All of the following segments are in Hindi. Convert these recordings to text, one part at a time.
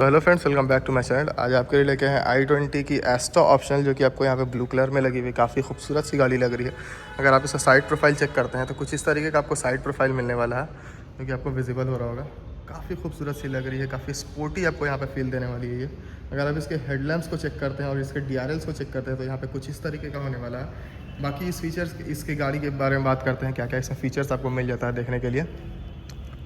तो hello friends, welcome back to my channel. आज आपके लिए लेके हैं i20 की एस्टा ऑप्शनल, जो कि आपको यहाँ पे ब्लू कलर में लगी हुई काफ़ी खूबसूरत सी गाड़ी लग रही है। अगर आप इसका साइड प्रोफाइल चेक करते हैं तो कुछ इस तरीके का आपको साइड प्रोफाइल मिलने वाला है, जो कि आपको विजिबल हो रहा होगा। काफ़ी खूबसूरत सी लग रही है, काफ़ी स्पोर्टी आपको यहाँ पर फील देने वाली है ये। अगर आप इसके हेडलैम्प्स को चेक करते हैं और इसके DRLs को चेक करते हैं तो यहाँ पर कुछ इस तरीके का होने वाला है। बाकी इस फीचर्स, इसकी गाड़ी के बारे में बात करते हैं, क्या क्या इसमें फीचर्स आपको मिल जाता है देखने के लिए।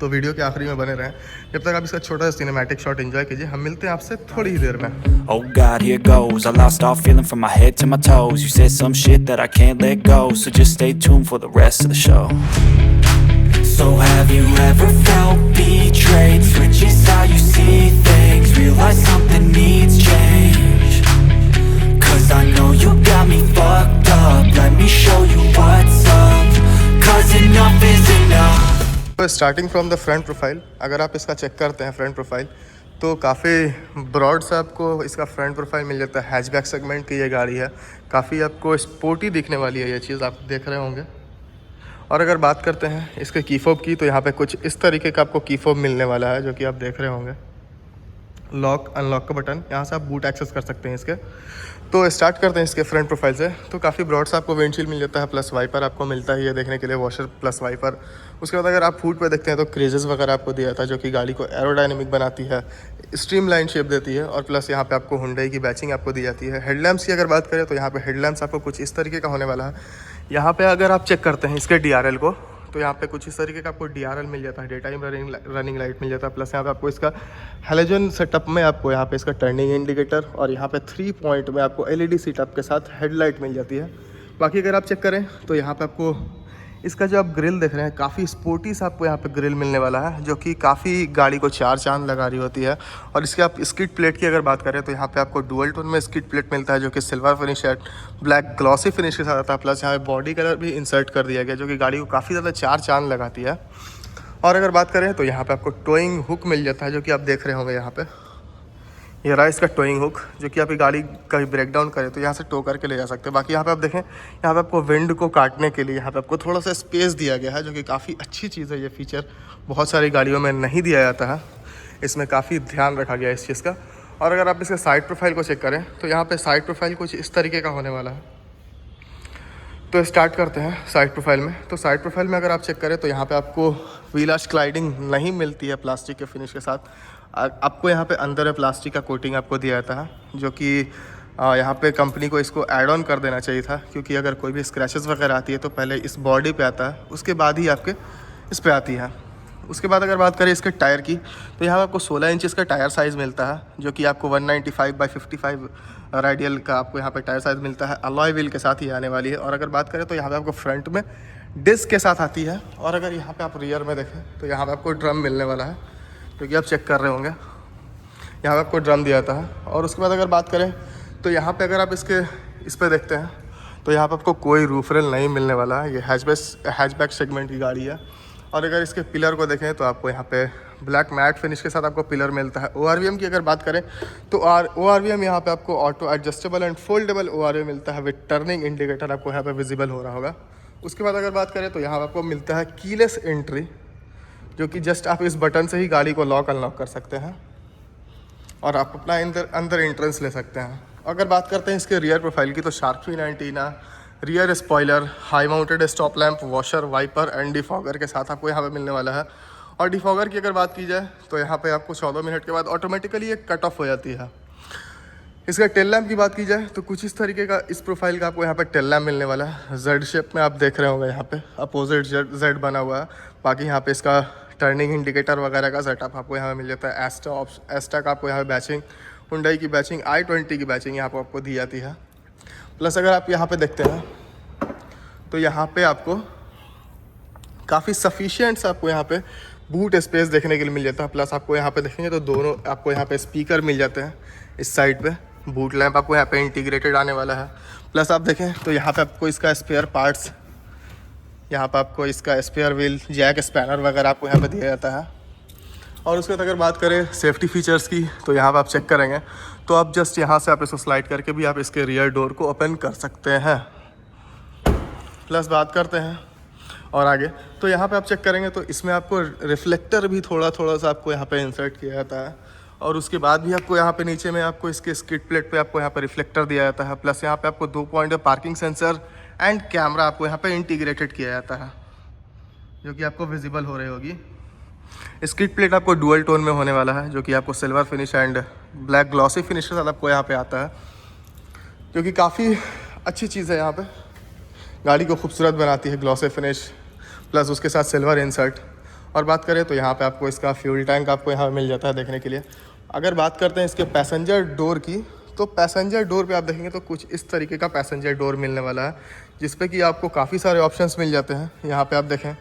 तो वीडियो के आखिरी में बने रहें, जब तक आप इसका छोटा सा सिनेमैटिक शॉट एंजॉय कीजिए। हम मिलते हैं आपसे थोड़ी ही देर में। Oh God, here goes. I lost all feeling from my head to my toes. You said some shit that I can't let go, so just stay tuned for the rest of the show. So have you ever felt betrayed? Switches how you see things. Realize something needs change. 'Cause I know you got me fucked up. Let me show you what's up. 'Cause enough is enough. तो starting from the front profile, अगर आप इसका चेक करते हैं फ्रंट प्रोफाइल, तो काफ़ी ब्रॉड सा आपको इसका फ्रंट प्रोफाइल मिल जाता है। हैचबैक सेगमेंट की ये गाड़ी है, काफ़ी आपको स्पोर्टी दिखने वाली है ये चीज़, आप देख रहे होंगे। और अगर बात करते हैं इसके की फोब की, तो यहाँ पे कुछ इस तरीके का आपको की फोब मिलने वाला है, जो कि आप देख रहे होंगे। लॉक अनलॉक का बटन, यहाँ से आप बूट एक्सेस कर सकते हैं इसके। तो स्टार्ट करते हैं इसके फ्रंट प्रोफाइल से। तो काफ़ी ब्रॉड सा आपको विंडशील्ड मिल जाता है, प्लस वाइपर आपको मिलता है ये देखने के लिए, वॉशर प्लस वाइपर। उसके बाद अगर आप फूट पे देखते हैं तो क्रेजेस वगैरह आपको दिया था, जो कि गाड़ी को एरोडायनेमिक बनाती है, स्ट्रीमलाइन शेप देती है। और प्लस यहाँ पे आपको हुंडई की बैचिंग आपको दी जाती है। हेडलैम्प्स की अगर बात करें तो यहाँ पे हेडलैम्प्स आपको कुछ इस तरीके का होने वाला है। यहाँ पे अगर आप चेक करते हैं इसके DRL को, तो यहाँ पे कुछ इस तरीके का आपको DRL मिल जाता है, डे टाइम रनिंग लाइट मिल जाता है। प्लस यहाँ पे आपको इसका हेलोजन सेटअप में आपको यहाँ पे इसका टर्निंग इंडिकेटर, और यहाँ पे 3 पॉइंट में आपको LED सेटअप के साथ हेडलाइट मिल जाती है। बाकी अगर आप चेक करें तो यहाँ पे आपको इसका जो आप ग्रिल देख रहे हैं, काफ़ी स्पोर्टी सा आपको यहाँ पे ग्रिल मिलने वाला है, जो कि काफ़ी गाड़ी को 4 चांद लगा रही होती है। और इसके आप स्किड प्लेट की अगर बात करें तो यहाँ पे आपको डुअल टोन में स्किड प्लेट मिलता है, जो कि सिल्वर फिनिश है, ब्लैक ग्लॉसी फिनिश के साथ आता है। प्लस यहाँ पे बॉडी कलर भी इंसर्ट कर दिया गया, जो कि गाड़ी को काफ़ी ज़्यादा 4 चांद लगाती है। और अगर बात करें तो यहाँ पर आपको टोइंग हुक मिल जाता है, जो कि आप देख रहे होंगे यहाँ पर। ये रहा इसका टोइंग हुक, जो कि आपकी गाड़ी कहीं ब्रेक डाउन करे तो यहाँ से टो करके ले जा सकते हैं। बाकी यहाँ पे आप देखें, यहाँ पे आपको विंड को काटने के लिए यहाँ पे आपको थोड़ा सा स्पेस दिया गया है, जो कि काफ़ी अच्छी चीज़ है। ये फीचर बहुत सारी गाड़ियों में नहीं दिया जाता है, इसमें काफ़ी ध्यान रखा गया है इस चीज़ का। और अगर आप इसके साइड प्रोफाइल को चेक करें तो यहाँ पर साइड प्रोफाइल कुछ इस तरीके का होने वाला है। तो स्टार्ट करते हैं साइड प्रोफाइल में। तो साइड प्रोफाइल में अगर आप चेक करें तो यहाँ पे आपको व्हील आर्च क्लाइडिंग नहीं मिलती है प्लास्टिक के फिनिश के साथ। आपको यहाँ पे अंदर प्लास्टिक का कोटिंग आपको दिया जाता है, जो कि यहाँ पे कंपनी को इसको ऐड ऑन कर देना चाहिए था, क्योंकि अगर कोई भी स्क्रैचेस वगैरह आती है तो पहले इस बॉडी पे आता है, उसके बाद ही आपके इस पे आती है। उसके बाद अगर बात करें इसके टायर की, तो यहाँ आपको 16 इंचज़ का टायर साइज़ मिलता है, जो कि आपको 195/55 रेडियल का आपको यहाँ पे टायर साइज़ मिलता है। अलॉय व्हील के साथ ही आने वाली है। और अगर बात करें तो यहाँ पे आपको फ्रंट में डिस्क के साथ आती है। और अगर यहाँ पे आप रियर में देखें तो यहाँ पे आपको ड्रम मिलने वाला है, क्योंकि आप चेक कर रहे होंगे यहाँ पे आपको ड्रम दिया जाता है। और उसके बाद अगर बात करें तो यहाँ पे अगर आप इस पर देखते हैं तो यहाँ पे आपको कोई रूफ रेल नहीं मिलने वाला है। ये हैचबैक सेगमेंट की गाड़ी है। और अगर इसके पिलर को देखें तो आपको यहाँ पे ब्लैक मैट फिनिश के साथ आपको पिलर मिलता है। ORVM की अगर बात करें तो ORVM यहाँ पे आपको auto adjustable and foldable ORVM मिलता है, विद टर्निंग इंडिकेटर आपको यहाँ पे विजिबल हो रहा होगा। उसके बाद अगर बात करें तो यहाँ आपको मिलता है कीलेस एंट्री, जो कि जस्ट आप इस बटन से ही गाड़ी को लॉक अनलॉक कर सकते हैं और आप अपना अंदर एंट्रेंस ले सकते हैं। अगर बात करते हैं इसके रियर प्रोफाइल की, तो shark fin antenna, rear spoiler, high mounted stop lamp, washer, wiper and defogger के साथ आपको यहाँ पे मिलने वाला है। और डिफॉगर की अगर बात की जाए तो यहाँ पे आपको 14 मिनट के बाद ऑटोमेटिकली एक कट ऑफ हो जाती है। इसका टेल लैम्प की बात की जाए तो कुछ इस तरीके का इस प्रोफाइल का आपको यहाँ पे टेल लैम्प मिलने वाला है। जेड शेप में आप देख रहे होंगे, यहाँ पे अपोजिट जेड बना हुआ है। बाकी यहाँ पे इसका टर्निंग इंडिकेटर वगैरह का सेटअप आपको यहाँ पे मिल जाता है। एस्टा का आपको यहाँ पे बैचिंग, हुंडई की बैचिंग, i20 की बैचिंग यहाँ पर आपको दी जाती है। प्लस अगर आप यहाँ पे देखते हैं तो यहाँ पे आपको काफ़ी सफिशिएंट आपको यहाँ पे बूट स्पेस देखने के लिए मिल जाता है। प्लस आपको यहाँ पे देखेंगे तो दोनों आपको यहाँ पे स्पीकर मिल जाते हैं इस साइड पे। बूट लैंप आपको यहाँ पे इंटीग्रेटेड आने वाला है। प्लस आप देखें तो यहाँ पे आपको इसका स्पेयर पार्ट्स, यहाँ पे आपको इसका स्पेयर व्हील, जैक, स्पैनर वगैरह आपको यहाँ पे दिया जाता है। और उसके बाद अगर बात करें सेफ्टी फीचर्स की, तो यहाँ पे आप चेक करेंगे तो आप जस्ट यहाँ से आप इसको स्लाइड करके भी आप इसके रियर डोर को ओपन कर सकते हैं। प्लस बात करते हैं और आगे, तो यहाँ पे आप चेक करेंगे तो इसमें आपको रिफ्लेक्टर भी थोड़ा सा आपको यहाँ पे इंसर्ट किया जाता है। और उसके बाद भी आपको यहाँ पे नीचे में आपको इसके स्किड प्लेट पे आपको यहाँ पे रिफ्लेक्टर दिया जाता है, प्लस यहाँ पे आपको 2 point parking sensor and camera आपको यहाँ पे इंटीग्रेटेड किया जाता है, जो कि आपको विजिबल हो रही होगी। स्किड प्लेट आपको डुअल टोन में होने वाला है, जो कि आपको silver finish and black glossy finish के साथ आपको यहाँ पे आता है, जो कि काफ़ी अच्छी चीज़ है। यहाँ पे गाड़ी को खूबसूरत बनाती है ग्लॉसी फिनिश प्लस उसके साथ सिल्वर इंसर्ट। और बात करें तो यहाँ पे आपको इसका फ्यूल टैंक आपको यहाँ मिल जाता है देखने के लिए। अगर बात करते हैं इसके पैसेंजर डोर की, तो पैसेंजर डोर पे आप देखेंगे तो कुछ इस तरीके का पैसेंजर डोर मिलने वाला है, जिस पे कि आपको काफ़ी सारे ऑप्शंस मिल जाते हैं। यहाँ पे आप देखें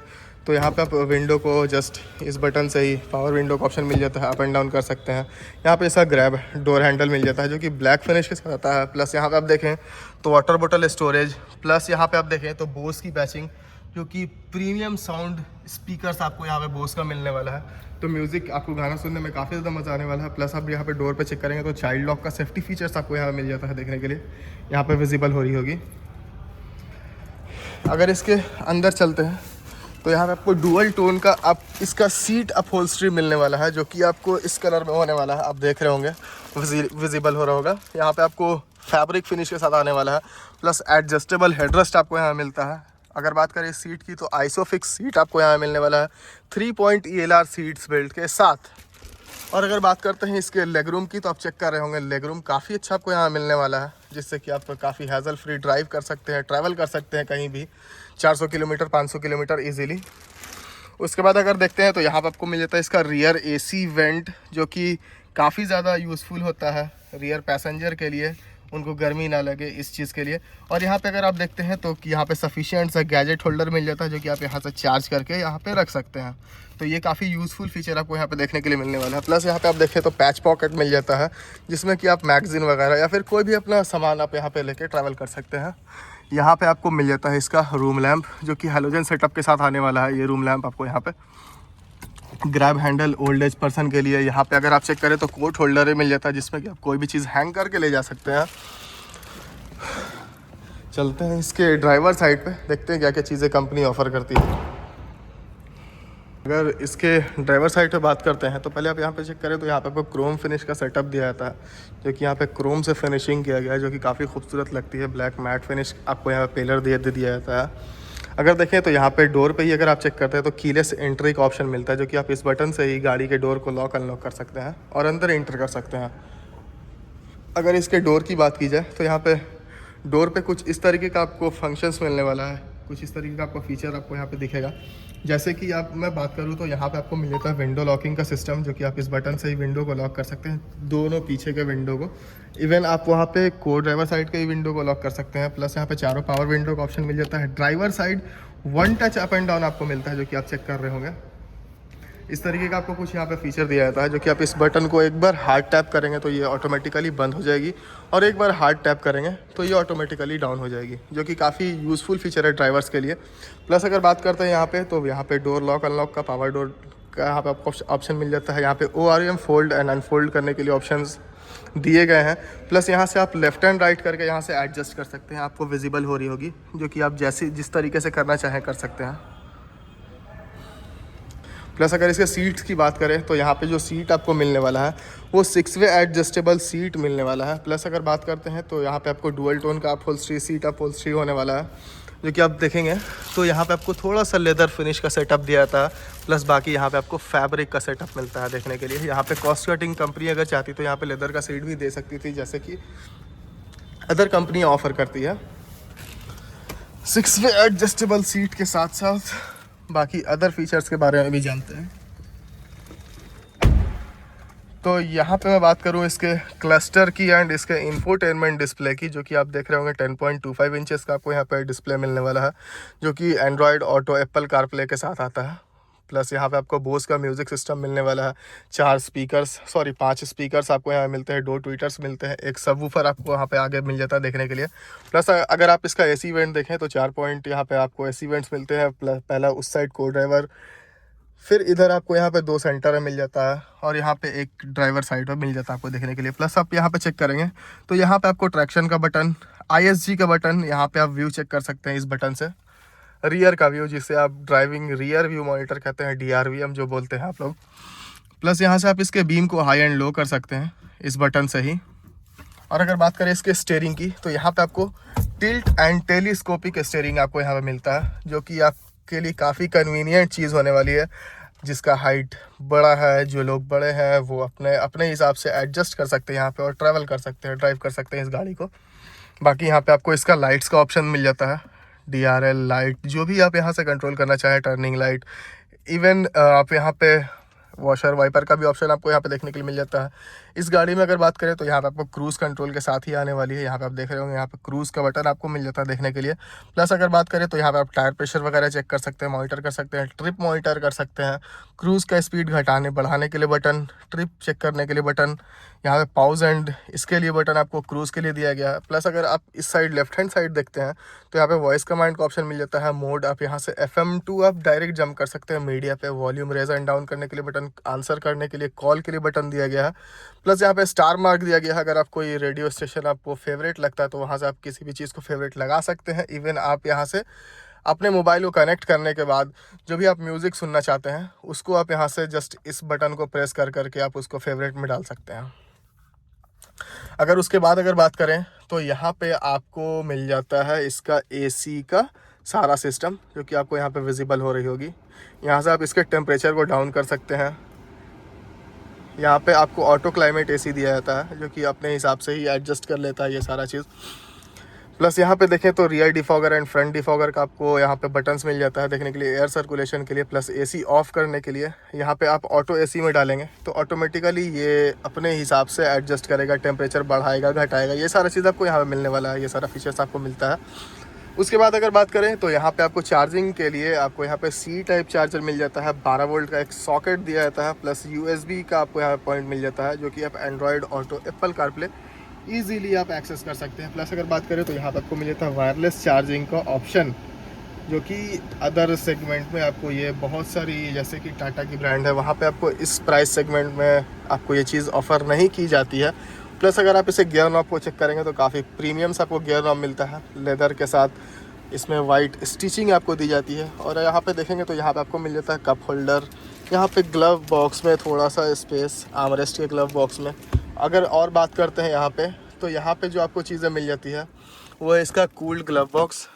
तो यहाँ पे आप विंडो को जस्ट इस बटन से ही पावर विंडो का ऑप्शन मिल जाता है, अप एंड डाउन कर सकते हैं। यहाँ पे इसका ग्रैब डोर हैंडल मिल जाता है, जो कि ब्लैक फिनिश के साथ आता है। प्लस यहाँ पे आप देखें तो वाटर बॉटल स्टोरेज, प्लस यहाँ पे आप देखें तो बोस की बैचिंग, जो कि प्रीमियम साउंड स्पीकर्स आपको यहाँ पे बोस का मिलने वाला है। तो म्यूज़िक आपको गाना सुनने में काफ़ी ज़्यादा मज़ा आने वाला है। प्लस आप यहाँ पे डोर पे चेक करेंगे तो चाइल्ड लॉक का सेफ्टी फीचर्स आपको यहाँ पे मिल जाता है देखने के लिए, यहाँ पे विजिबल हो रही होगी। अगर इसके अंदर चलते हैं तो यहाँ पे आपको डुअल टोन का आप इसका सीट अपहोल्स्ट्री मिलने वाला है, जो कि आपको इस कलर में होने वाला है। आप देख रहे होंगे विजिबल हो रहा होगा। यहाँ पे आपको फैब्रिक फिनिश के साथ आने वाला है, प्लस एडजस्टेबल हेडरेस्ट आपको यहाँ मिलता है। अगर बात करें सीट की तो आइसोफिक्स सीट आपको यहाँ मिलने वाला है 3 पॉइंट ELR सीट्स बेल्ट के साथ। और अगर बात करते हैं इसके लेग रूम की, तो आप चेक कर रहे होंगे लेग रूम काफ़ी अच्छा आपको यहाँ मिलने वाला है, जिससे कि आप काफ़ी हैजल फ्री ड्राइव कर सकते हैं, ट्रैवल कर सकते हैं कहीं भी 400 किलोमीटर 500 किलोमीटर ईजिली। उसके बाद अगर देखते हैं तो यहाँ पर आपको मिल जाता है इसका रियर AC वेंट, जो कि काफ़ी ज़्यादा यूज़फुल होता है रियर पैसेंजर के लिए, उनको गर्मी ना लगे इस चीज़ के लिए। और यहाँ पे अगर आप देखते हैं तो यहाँ पे सफिशिएंट सा गैजेट होल्डर मिल जाता है, जो कि आप यहाँ से चार्ज करके यहाँ पे रख सकते हैं। तो ये काफ़ी यूज़फुल फीचर आपको यहाँ पे देखने के लिए मिलने वाला है। प्लस यहाँ पे आप देखें तो पैच पॉकेट मिल जाता है, जिसमें कि आप मैगजीन वगैरह या फिर कोई भी अपना सामान आप यहाँ पे लेके ट्रैवल कर सकते हैं। यहाँ पे आपको मिल जाता है इसका रूम लैम्प, जो कि हैलोजन सेटअप के साथ आने वाला है। ये रूम लैम्प आपको यहाँ पे grab handle old age person के लिए। यहाँ पे अगर आप चेक करें तो कोट होल्डर मिल जाता है, जिसमें कि आप कोई भी चीज़ हैंग करके ले जा सकते हैं। चलते हैं इसके ड्राइवर साइड पे, देखते हैं क्या क्या चीज़ें कंपनी ऑफ़र करती है। अगर इसके ड्राइवर साइड पे बात करते हैं तो पहले आप यहाँ पे चेक करें तो यहाँ पे आपको क्रोम फिनिश का सेटअप दिया जाता है, जो कि यहाँ पे क्रोम से फिनिशिंग किया गया है, जो कि काफ़ी खूबसूरत लगती है। ब्लैक मैट फिनिश आपको यहाँ पे पेलर दे दिया जाता है। अगर देखें तो यहाँ पे डोर पे ही अगर आप चेक करते हैं तो कीलेस एंट्री का ऑप्शन मिलता है, जो कि आप इस बटन से ही गाड़ी के डोर को लॉक अनलॉक कर सकते हैं और अंदर एंटर कर सकते हैं। अगर इसके डोर की बात की जाए तो यहाँ पे डोर पे कुछ इस तरीके का आपको फंक्शंस मिलने वाला है, कुछ इस तरीके का आपको फीचर आपको यहाँ पे दिखेगा। जैसे कि मैं बात करूँ तो यहाँ पे आपको मिल जाता है विंडो लॉकिंग का सिस्टम, जो कि आप इस बटन से ही विंडो को लॉक कर सकते हैं, दोनों पीछे के विंडो को। इवन आप वहाँ पे को ड्राइवर साइड के ही विंडो को लॉक कर सकते हैं। प्लस यहाँ पे चारों पावर विंडो का ऑप्शन मिल जाता है। Driver side 1 touch up and down आपको मिलता है, जो कि आप चेक कर रहे होंगे। इस तरीके का आपको कुछ यहाँ पे फीचर दिया जाता है, जो कि आप इस बटन को एक बार हार्ड टैप करेंगे तो ये ऑटोमेटिकली बंद हो जाएगी, और एक बार हार्ड टैप करेंगे तो ये ऑटोमेटिकली डाउन हो जाएगी, जो कि काफ़ी यूज़फुल फीचर है ड्राइवर्स के लिए। प्लस अगर बात करते हैं यहाँ पे तो यहाँ पे डोर लॉक अनलॉक का पावर डोर का यहाँ पे आपको ऑप्शन मिल जाता है। यहाँ पे ORM फोल्ड एंड अनफोल्ड करने के लिए ऑप्शंस दिए गए हैं। प्लस यहाँ से आप लेफ्ट एंड राइट करके यहाँ से एडजस्ट कर सकते हैं, आपको विजिबल हो रही होगी, जो कि आप जिस तरीके से करना चाहें कर सकते हैं। प्लस अगर इसके सीट्स की बात करें तो यहाँ पे जो सीट आपको मिलने वाला है वो 6 वे एडजस्टेबल सीट मिलने वाला है। प्लस अगर बात करते हैं तो यहाँ पे आपको डुअल टोन का अपहोल्स्ट्री सीट अपहोल्स्ट्री होने वाला है, जो कि आप देखेंगे तो यहाँ पे आपको थोड़ा सा लेदर फिनिश का सेटअप दिया था। प्लस बाकी यहाँ पे आपको फैब्रिक का सेटअप मिलता है देखने के लिए। यहाँ पे कॉस्ट कटिंग कंपनी अगर चाहती तो यहाँ पे लेदर का सीट भी दे सकती थी, जैसे कि अदर कंपनियाँ ऑफ़र करती है। 6 वे एडजस्टेबल सीट के साथ साथ बाकी अदर फीचर्स के बारे में भी जानते हैं। तो यहाँ पे मैं बात करूँ इसके क्लस्टर की एंड इसके इंफोटेनमेंट डिस्प्ले की, जो कि आप देख रहे होंगे 10.25 इंचेस का आपको यहाँ पे डिस्प्ले मिलने वाला है, जो कि एंड्रॉयड ऑटो एप्पल कारप्ले के साथ आता है। प्लस यहाँ पे आपको बोस का म्यूज़िक सिस्टम मिलने वाला है। 5 स्पीकर्स आपको यहाँ मिलते हैं, 2 ट्वीटर्स मिलते हैं, एक सबवूफर आपको यहाँ पे आगे मिल जाता है देखने के लिए। प्लस अगर आप इसका AC वेंट देखें तो 4 पॉइंट यहाँ पे आपको AC वेंट्स मिलते हैं। प्लस पहला उस साइड को ड्राइवर, फिर इधर आपको यहाँ पे 2 सेंटर में मिल जाता है, और यहाँ पे एक ड्राइवर साइड में मिल जाता है आपको देखने के लिए। प्लस आप यहाँ पे चेक करेंगे तो यहाँ पे आपको ट्रैक्शन का बटन, ISG का बटन, यहाँ पे आप व्यू चेक कर सकते हैं इस बटन से। रियर का व्यू, जिसे आप ड्राइविंग रियर व्यू मॉनिटर कहते हैं, DRVM जो बोलते हैं आप लोग। प्लस यहाँ से आप इसके बीम को हाई एंड लो कर सकते हैं इस बटन से ही। और अगर बात करें इसके स्टीयरिंग की, तो यहाँ पे आपको टिल्ट एंड टेलीस्कोपिक स्टीयरिंग आपको यहाँ पे मिलता है, जो कि आपके लिए काफ़ी कन्वीनियंट चीज़ होने वाली है। जिसका हाइट बड़ा है, जो लोग बड़े हैं वो अपने अपने हिसाब से एडजस्ट कर सकते हैं यहाँ पे और ट्रैवल कर सकते हैं, ड्राइव कर सकते हैं इस गाड़ी को। बाकी यहाँ पे आपको इसका लाइट्स का ऑप्शन मिल जाता है, DRL लाइट, जो भी आप यहाँ से कंट्रोल करना चाहें, टर्निंग लाइट, इवन आप यहाँ पे वॉशर वाइपर का भी ऑप्शन आपको यहाँ पे देखने के लिए मिल जाता है। इस गाड़ी में अगर बात करें तो यहाँ पे आपको क्रूज़ कंट्रोल के साथ ही आने वाली है। यहाँ पे आप देख रहे होंगे, यहाँ पे क्रूज़ का बटन आपको मिल जाता है देखने के लिए। प्लस अगर बात करें तो यहाँ पे आप टायर प्रेशर वगैरह चेक कर सकते हैं, मॉनिटर कर सकते हैं, ट्रिप मॉनिटर कर सकते हैं, क्रूज़ का स्पीड घटाने बढ़ाने के लिए बटन, ट्रिप चेक करने के लिए बटन, यहाँ पे पॉज एंड इसके लिए बटन आपको क्रूज़ के लिए दिया गया है। प्लस अगर आप इस साइड लेफ्ट हैंड साइड देखते हैं तो यहाँ पे वॉइस कमांड का ऑप्शन मिल जाता है। मोड आप यहाँ से FM2 आप डायरेक्ट जंप कर सकते हैं। मीडिया पे वॉल्यूम रेज एंड डाउन करने के लिए बटन, आंसर करने के लिए, कॉल के लिए बटन दिया गया है। प्लस यहाँ पे स्टार मार्क दिया गया है। अगर आप कोई रेडियो स्टेशन आपको फेवरेट लगता है तो वहाँ से आप किसी भी चीज़ को फेवरेट लगा सकते हैं। इवन आप यहाँ से अपने मोबाइल को कनेक्ट करने के बाद जो भी आप म्यूज़िक सुनना चाहते हैं उसको आप यहाँ से जस्ट इस बटन को प्रेस कर करके आप उसको फेवरेट में डाल सकते हैं। अगर उसके बाद अगर बात करें तो यहाँ पे आपको मिल जाता है इसका AC का सारा सिस्टम, जो कि आपको यहाँ पे विजिबल हो रही होगी। यहाँ से आप इसके टेम्परेचर को डाउन कर सकते हैं। यहाँ पे आपको ऑटो क्लाइमेट AC दिया जाता है, जो कि अपने हिसाब से ही एडजस्ट कर लेता है ये सारा चीज़। प्लस यहाँ पे देखें तो rear defogger and front defogger का आपको यहाँ पे बटन्स मिल जाता है देखने के लिए, एयर सर्कुलेशन के लिए, प्लस AC ऑफ करने के लिए। यहाँ पे आप ऑटो AC में डालेंगे तो ऑटोमेटिकली ये अपने हिसाब से एडजस्ट करेगा, टेम्परेचर बढ़ाएगा, घटाएगा, ये सारा चीज़ आपको यहाँ पे मिलने वाला है, ये सारा फीचर्स आपको मिलता है। उसके बाद अगर बात करें तो यहाँ पे आपको चार्जिंग के लिए आपको यहाँ पे C टाइप चार्जर मिल जाता है, 12 वोल्ट का एक सॉकेट दिया जाता है, प्लस USB का आपको यहाँ पॉइंट मिल जाता है, जो कि आप Android auto, Apple CarPlay easily आप एक्सेस कर सकते हैं। प्लस अगर बात करें तो यहाँ पर आपको मिल जाता है वायरलेस चार्जिंग का ऑप्शन, जो कि अदर सेगमेंट में आपको ये बहुत सारी, जैसे कि टाटा की ब्रांड है, वहाँ पे आपको इस प्राइस सेगमेंट में आपको ये चीज़ ऑफ़र नहीं की जाती है। प्लस अगर आप इसे गियर नॉब को चेक करेंगे तो काफ़ी प्रीमियम सा आपको गियर नॉब मिलता है, लेदर के साथ इसमें वाइट स्टिचिंग आपको दी जाती है। और यहाँ पे देखेंगे तो यहाँ पे आपको मिल जाता है कप होल्डर, यहाँ पे ग्लव बॉक्स में थोड़ा सा स्पेस, आर्मरेस्ट के ग्लव बॉक्स में। अगर और बात करते हैं यहाँ पे, तो यहाँ पे जो आपको चीज़ें मिल जाती है वो है इसका कूल्ड ग्लव बॉक्स,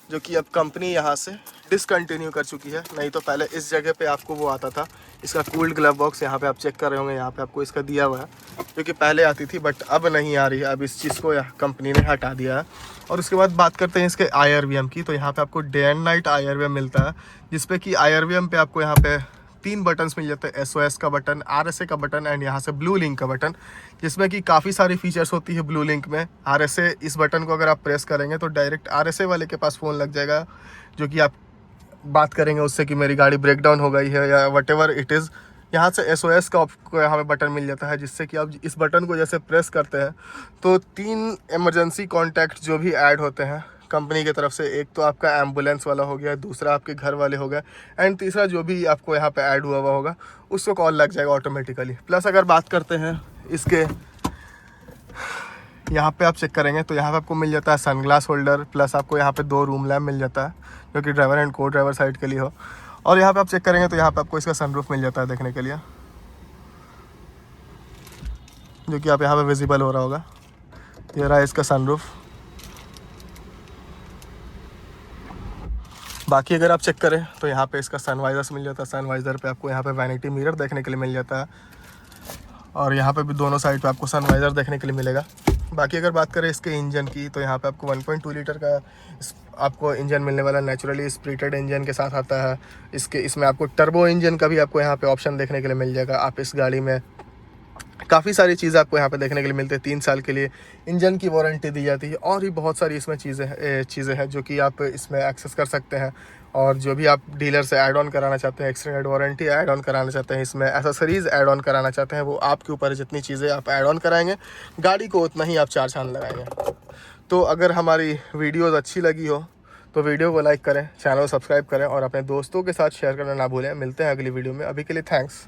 जो कि अब कंपनी यहाँ से डिसकंटिन्यू कर चुकी है। नहीं तो पहले इस जगह पे आपको वो आता था, इसका कूल्ड ग्लव बॉक्स। यहाँ पे आप चेक कर रहे होंगे, यहाँ पे आपको इसका दिया हुआ है, जो कि पहले आती थी बट अब नहीं आ रही है, अब इस चीज़ को कंपनी ने हटा दिया है। और उसके बाद बात करते हैं इसके IRVM की, तो यहाँ पे आपको डे एंड नाइट IRVM मिलता है, जिसपे कि IRVM पे आपको यहाँ पे 3 बटन्स मिल जाते हैं, SOS का बटन, RSA का बटन एंड यहाँ से ब्लू लिंक का बटन, जिसमें कि काफ़ी सारी फीचर्स होती है ब्लू लिंक में। RSA, इस बटन को अगर आप प्रेस करेंगे तो डायरेक्ट RSA वाले के पास फ़ोन लग जाएगा, जो कि आप बात करेंगे उससे कि मेरी गाड़ी ब्रेक डाउन हो गई है या वट एवर इट इज़। यहाँ से SOS का आपको यहाँ पे बटन मिल जाता है, जिससे कि आप इस बटन को जैसे प्रेस करते हैं तो 3 इमरजेंसी कॉन्टैक्ट जो भी ऐड होते हैं कंपनी की तरफ से, एक तो आपका एम्बुलेंस वाला हो गया, दूसरा आपके घर वाले हो गए, एंड तीसरा जो भी आपको यहाँ पे ऐड हुआ होगा उसको कॉल लग जाएगा ऑटोमेटिकली। प्लस अगर बात करते हैं इसके, यहाँ पे आप चेक करेंगे तो यहाँ पे आपको मिल जाता है सनग्लास होल्डर, प्लस आपको यहाँ पे 2 रूम लैम्प मिल जाता है, जो कि ड्राइवर एंड को ड्राइवर साइड के लिए हो। और यहाँ पे आप चेक करेंगे तो यहाँ पे आपको इसका सनरूफ मिल जाता है देखने के लिए, जो कि आप यहाँ पे विजिबल हो रहा होगा, ये रहा इसका सनरूफ। बाकी अगर आप चेक करें तो यहाँ पे इसका सनवाइज़र्स मिल जाता है, सनवाइज़र पे आपको यहाँ पे वैनिटी मिरर देखने के लिए मिल जाता है, और यहाँ पे भी दोनों साइड पे आपको सनवाइज़र देखने के लिए मिलेगा। बाकी अगर बात करें इसके इंजन की, तो यहाँ पे आपको 1.2 लीटर का आपको इंजन मिलने वाला, नेचुरली स्प्लिटेड इंजन के साथ आता है। इसमें आपको टर्बो इंजन का भी आपको यहाँ पे ऑप्शन देखने के लिए मिल जाएगा। आप इस गाड़ी में काफ़ी सारी चीज़ें आपको यहाँ पे देखने के लिए मिलती है। 3 साल के लिए इंजन की वारंटी दी जाती है, और भी बहुत सारी इसमें चीज़ें हैं जो कि आप इसमें एक्सेस कर सकते हैं। और जो भी आप डीलर से ऐड ऑन कराना चाहते हैं, एक्सटेंडेड वारंटी ऐड ऑन कराना चाहते हैं, इसमें एसेसरीज़ ऐड ऑन कराना चाहते हैं, वो आपके ऊपर है। जितनी चीज़ें आप ऐड ऑन कराएंगे गाड़ी को उतना ही आप 4 चांद लगाएंगे। तो अगर हमारी वीडियोज़ अच्छी लगी हो तो वीडियो को लाइक करें, चैनल को सब्सक्राइब करें और अपने दोस्तों के साथ शेयर करना ना भूलें। मिलते हैं अगली वीडियो में, अभी के लिए थैंक्स।